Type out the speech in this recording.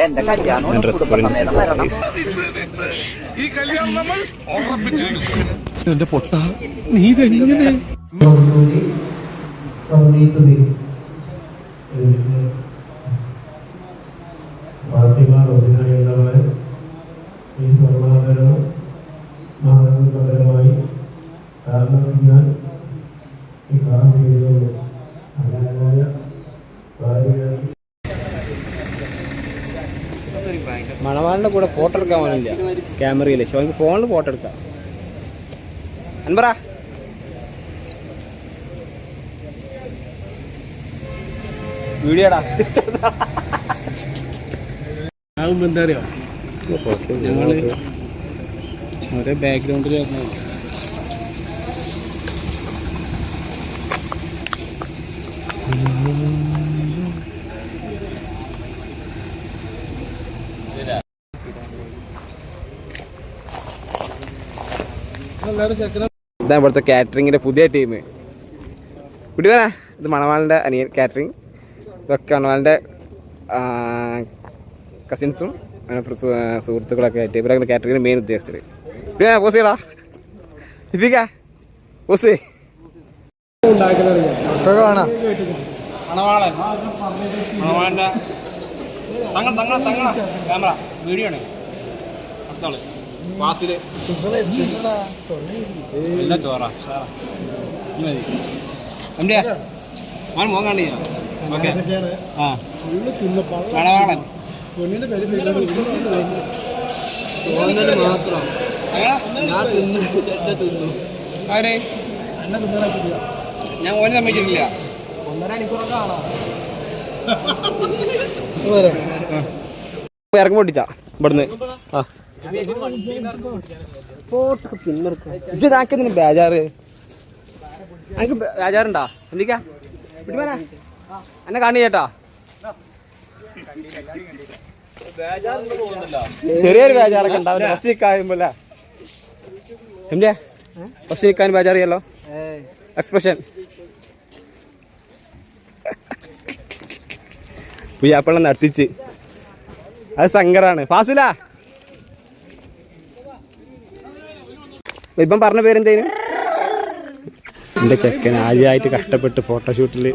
എന്റെ കല്യാണം എന്റെ പൊട്ട നീ ഇതെങ്ങനെ ഈ സ്വർണ്ണാഭരണം പകരമായി കാരണം ഞാൻ ഈ കാലം ചെയ്തത് അനാഥായ ഭാര്യയായി മണവാളിന്റെ കൂടെ ഫോട്ടോ എടുക്കാൻ പോലില്ല ക്യാമറയില് ഷോയ്ക്ക് ഫോണിൽ ഫോട്ടോ എടുക്കാം അൻപറ വീഡിയോടാ ആകുമ്പോ എന്താ അറിയോ ഞങ്ങള് ഒരേ ബാക്ക്ഗ്രൗണ്ടിൽ വരുന്നത് ഇതാ ഇവിടുത്തെ കാറ്ററിങ്ങിന്റെ പുതിയ ടീം കുട്ടിവാ ഇത് മണവാളിന്റെ അനിയൻ കാറ്ററിങ് ഇതൊക്കെ മണവാളിന്റെ കസിൻസും അങ്ങനെ സുഹൃത്തുക്കളൊക്കെ ആയിട്ട് ഇവരൊക്കെ കാറ്ററിങ്ങിന്റെ മെയിൻ ഉദ്യോഗസ്ഥര് പിന്നെ പോസ് ചെയ്യടാ ഇപ്പിക്ക പോസ് ക്യാമറ വീഡിയോ ആണ് അടുത്താള് വാസില് എല്ലാം ചോറാ എന്റെ അവൻ മോൻ കണ്ടില്ല ഓക്കെ ആ മണവാളൻ മാത്രം ഞാൻ തിന്നു ആരെ ഞാൻ ഓനെ സമ്മതിച്ചിട്ടില്ല 1.5 മണിക്കൂറൊക്കെ ആണോ ഇറങ്ങി പൊട്ടിച്ചാ ഇവിടുന്ന് ആ ഇതാക്കുന്നതിന് ബേജാറ് എനിക്ക് ബേജാറുണ്ടാ എന്തിക്കാ എന്നെ കാണി ചേട്ടാ ചെറിയൊരു ബേജാറൊക്കെ ഉണ്ടാവില്ല ബസ് നിൽക്കാകുമ്പോല്ലേ എന്തേ ബസ് നിൽക്കാൻ ബേജാറിയല്ലോ എക്സ്പ്രഷൻ പുയ്യാപ്പള്ളം നടത്തിച്ച് അത് സങ്കരാണ് ഫാസില ഇപ്പം പറഞ്ഞ പേരെന്തേനും എൻ്റെ ചെക്കൻ ആദ്യമായിട്ട് കഷ്ടപ്പെട്ട് ഫോട്ടോഷൂട്ടിൽ